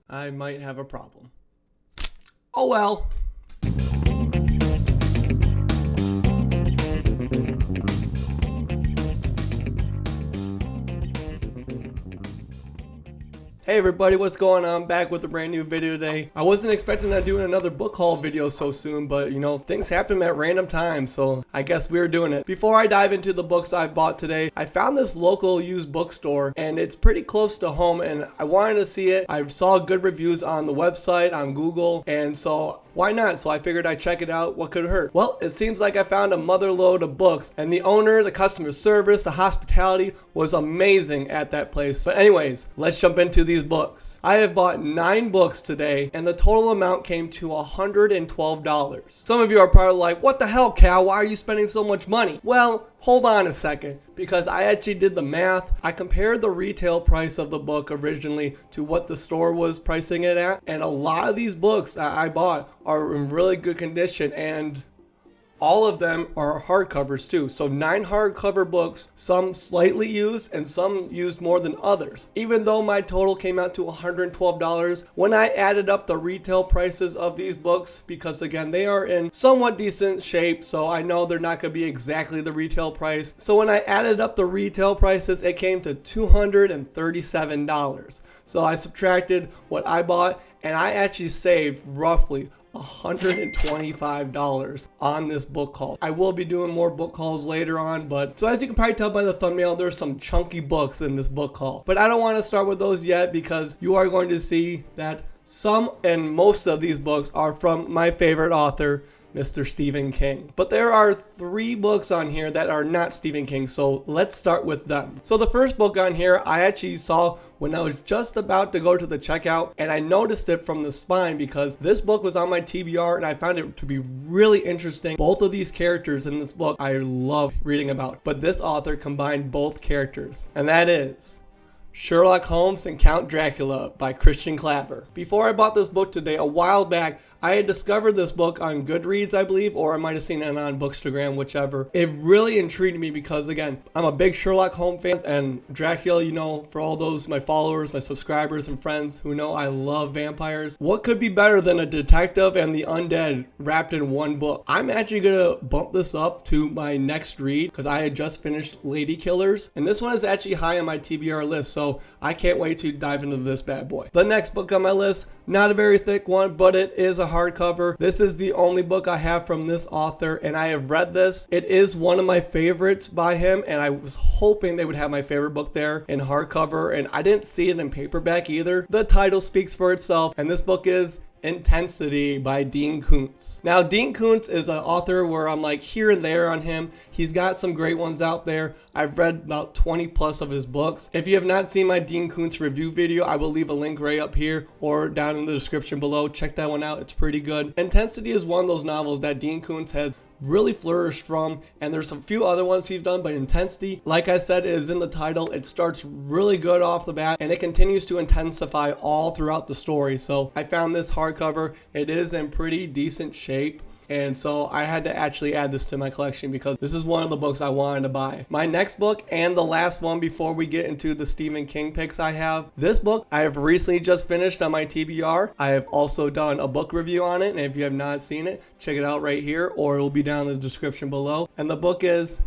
I might have a problem. Oh well. Hey everybody, what's going on? Back with a brand new video today. I wasn't expecting to do another book haul video so soon, but you know, things happen at random times, so I guess we're doing it. Before I dive into the books I bought today, I found this local used bookstore and it's pretty close to home and I wanted to see it. I saw good reviews on the website, on Google, and so why not? So I figured I'd check it out. What could hurt? Well, it seems like I found a mother load of books and the owner, the customer service, the hospitality was amazing at that place. But anyways, let's jump into these books. I have bought 9 books today and the total amount came to $112. Some of you are probably like, what the hell, Cal? Why are you spending so much money? Well, hold on a second, because I actually did the math. I compared the retail price of the book originally to what the store was pricing it at, and a lot of these books that I bought are in really good condition, and all of them are hardcovers too. So 9 hardcover books, some slightly used and some used more than others. Even though my total came out to $112, when I added up the retail prices of these books, because again, they are in somewhat decent shape, so I know they're not going to be exactly the retail price. So when I added up the retail prices, it came to $237. So I subtracted what I bought and I actually saved roughly $125 on this book haul. I will be doing more book hauls later on, but so as you can probably tell by the thumbnail, there's some chunky books in this book haul. But I don't want to start with those yet because you are going to see that some and most of these books are from my favorite author, Mr. Stephen King. But there are 3 books on here that are not Stephen King, so let's start with them. So the first book on here I actually saw when I was just about to go to the checkout, and I noticed it from the spine because this book was on my TBR and I found it to be really interesting. Both of these characters in this book I love reading about, but this author combined both characters, and that is Sherlock Holmes and Count Dracula by Christian Claver. Before I bought this book today, a while back, I had discovered this book on Goodreads, I believe, or I might have seen it on Bookstagram, whichever. It really intrigued me because, again, I'm a big Sherlock Holmes fan, and Dracula, you know, for all those, my followers, my subscribers, and friends who know I love vampires, what could be better than a detective and the undead wrapped in one book? I'm actually going to bump this up to my next read because I had just finished Lady Killers, and this one is actually high on my TBR list, so I can't wait to dive into this bad boy. The next book on my list, not a very thick one, but it is a hardcover. This is the only book I have from this author, and I have read this. It is one of my favorites by him, and I was hoping they would have my favorite book there in hardcover, and I didn't see it in paperback either. The title speaks for itself, and this book is Intensity by Dean Koontz. Now, Dean Koontz is an author where I'm like here and there on him. He's got some great ones out there. I've read about 20 plus of his books. If you have not seen my Dean Koontz review video, I will leave a link right up here or down in the description below. Check that one out. It's pretty good. Intensity is one of those novels that Dean Koontz has really flourished from, and there's a few other ones he's done, but Intensity, like I said, is in the title. It starts really good off the bat and it continues to intensify all throughout the story. So I found this hardcover. It is in pretty decent shape, and so I had to actually add this to my collection because this is one of the books I wanted to buy. My next book, and the last one before we get into the Stephen King picks I have, this book I have recently just finished on my TBR. I have also done a book review on it, and if you have not seen it, check it out right here, or it will be down in the description below. And the book is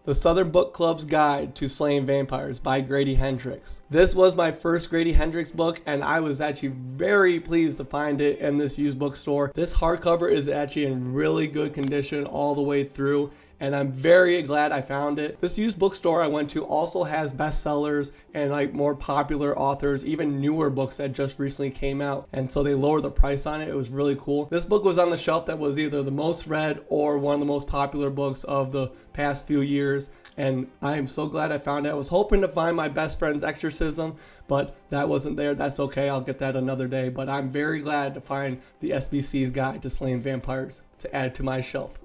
The Southern Book Club's Guide to Slaying Vampires by Grady Hendrix. This was my first Grady Hendrix book, and I was actually very pleased to find it in this used bookstore. This hardcover is actually in really good condition all the way through, and I'm very glad I found it. This used bookstore I went to also has bestsellers and like more popular authors, even newer books that just recently came out, and so they lowered the price on it. It was really cool. This book was on the shelf that was either the most read or one of the most popular books of the past few years, and I am so glad I found it. I was hoping to find My Best Friend's Exorcism, but that wasn't there. That's okay, I'll get that another day, but I'm very glad to find the SBC's Guide to Slaying Vampires to add to my shelf.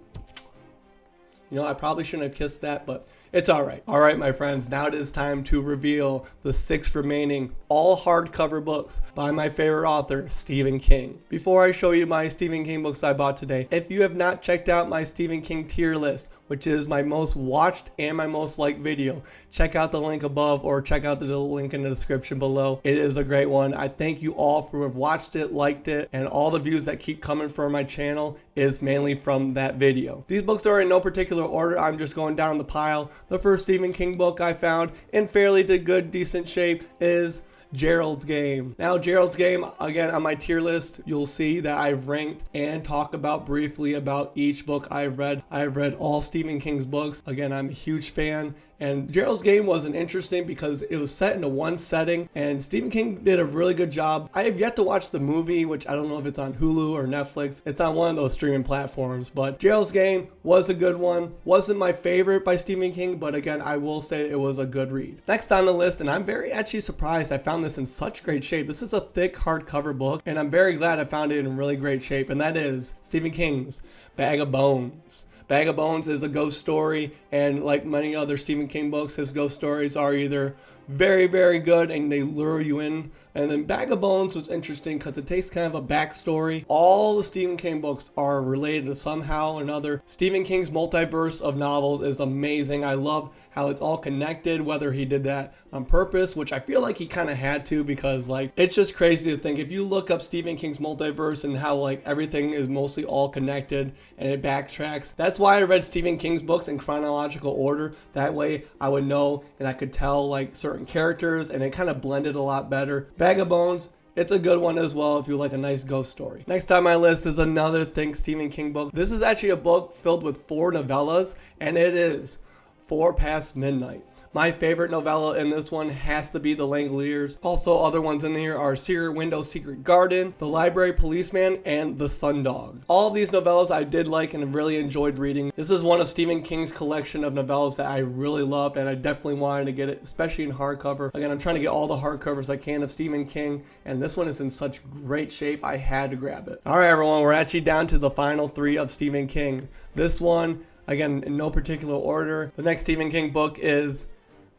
You know, I probably shouldn't have kissed that, but It's alright. Alright, my friends, now it is time to reveal the 6 remaining all hardcover books by my favorite author, Stephen King. Before I show you my Stephen King books I bought today, if you have not checked out my Stephen King tier list, which is my most watched and my most liked video, check out the link above or check out the link in the description below. It is a great one. I thank you all for who have watched it, liked it, and all the views that keep coming from my channel is mainly from that video. These books are in no particular order. I'm just going down the pile. The first Stephen King book I found in fairly good, decent shape is Gerald's Game. Now, Gerald's Game, again, on my tier list, you'll see that I've ranked and talked about briefly about each book I've read. I've read all Stephen King's books. Again, I'm a huge fan. And Gerald's Game wasn't interesting because it was set into one setting, and Stephen King did a really good job. I have yet to watch the movie, which I don't know if it's on Hulu or Netflix. It's on one of those streaming platforms, but Gerald's Game was a good one. Wasn't my favorite by Stephen King, but again, I will say it was a good read. Next on the list, and I'm very actually surprised I found this in such great shape. This is a thick hardcover book, and I'm very glad I found it in really great shape, and that is Stephen King's Bag of Bones. Bag of Bones is a ghost story, and like many other Stephen King books, his ghost stories are either very good and they lure you in. And then Bag of Bones was interesting because it takes kind of a backstory. All the Stephen King books are related to somehow or another. Stephen King's multiverse of novels is amazing. I love how it's all connected, whether he did that on purpose, which I feel like he kind of had to, because like it's just crazy to think if you look up Stephen King's multiverse and how like everything is mostly all connected and it backtracks. That's why I read Stephen King's books in chronological order. That way I would know and I could tell like certain characters, and it kind of blended a lot better. Bag of Bones, it's a good one as well if you like a nice ghost story. Next on my list is another Think Stephen King book. This is actually a book filled with 4 novellas, and it is 4 Past Midnight. My favorite novella in this one has to be The Langoliers. Also, other ones in here are Secret Window, Secret Garden, The Library Policeman, and The Sundog. All of these novellas I did like and really enjoyed reading. This is one of Stephen King's collection of novellas that I really loved, and I definitely wanted to get it, especially in hardcover. Again, I'm trying to get all the hardcovers I can of Stephen King, and this one is in such great shape, I had to grab it. Alright everyone, we're actually down to the final 3 of Stephen King. This one, again, in no particular order. The next Stephen King book is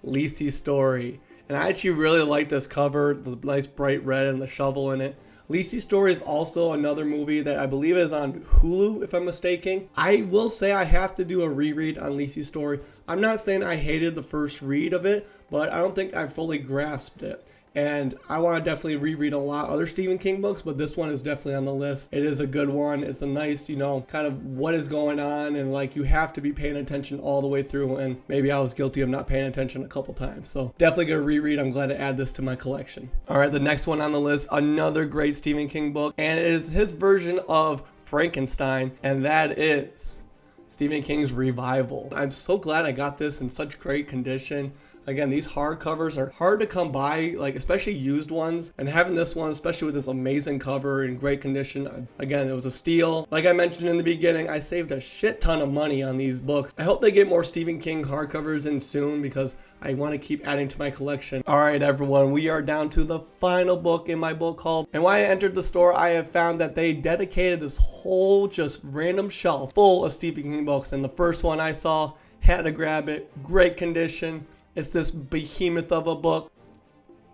Lisey's Story, and I actually really like this cover, the nice bright red and the shovel in it. Lisey's Story is also another movie that I believe is on Hulu, if I'm mistaken. I will say I have to do a reread on Lisey's Story. I'm not saying I hated the first read of it, but I don't think I fully grasped it. And I want to definitely reread a lot of other Stephen King books, but this one is definitely on the list. It is a good one. It's a nice, you know, kind of what is going on, and like you have to be paying attention all the way through, and maybe I was guilty of not paying attention a couple times. So definitely gonna reread. I'm glad to add this to my collection. Alright, the next one on the list, another great Stephen King book, and it is his version of Frankenstein, and that is Stephen King's Revival. I'm so glad I got this in such great condition. Again, these hardcovers are hard to come by, like especially used ones, and having this one, especially with this amazing cover in great condition, again, it was a steal. Like I mentioned in the beginning, I saved a shit ton of money on these books. I hope they get more Stephen King hardcovers in soon because I want to keep adding to my collection. Alright everyone, we are down to the final book in my book haul, and when I entered the store, I have found that they dedicated this whole just random shelf full of Stephen King books, and the first one I saw, had to grab it, great condition. It's this behemoth of a book,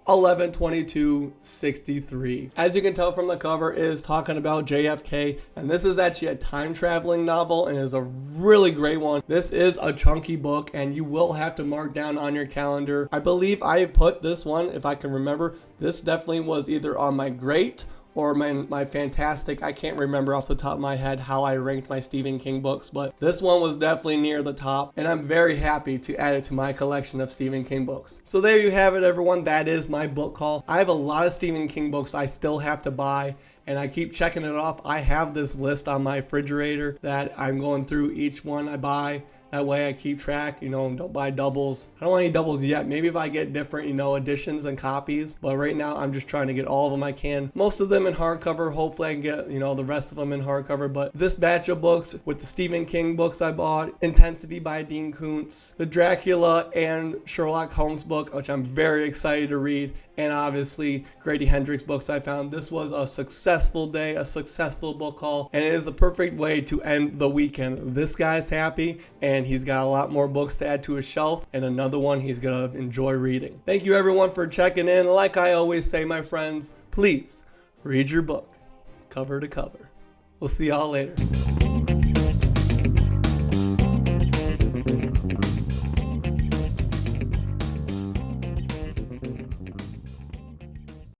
11/22/63. As you can tell from the cover, it is talking about JFK, and this is actually a time traveling novel and is a really great one. This is a chunky book, and you will have to mark down on your calendar. I believe I put this one, if I can remember, this definitely was either on my great or my fantastic. I can't remember off the top of my head how I ranked my Stephen King books, but this one was definitely near the top, and I'm very happy to add it to my collection of Stephen King books. So there you have it everyone, that is my book haul. I have a lot of Stephen King books I still have to buy, and I keep checking it off. I have this list on my refrigerator that I'm going through each one I buy. That way I keep track, you know, don't buy doubles. I don't want any doubles yet. Maybe if I get different, you know, editions and copies. But right now I'm just trying to get all of them I can. Most of them in hardcover. Hopefully I can get, you know, the rest of them in hardcover. But this batch of books with the Stephen King books I bought, Intensity by Dean Koontz, the Dracula and Sherlock Holmes book, which I'm very excited to read, and obviously Grady Hendrix books I found. This was a successful day, a successful book haul, and it is the perfect way to end the weekend. This guy's happy, and he's got a lot more books to add to his shelf, and another one he's gonna enjoy reading. Thank you everyone for checking in. Like I always say, my friends, please read your book cover to cover. We'll see y'all later.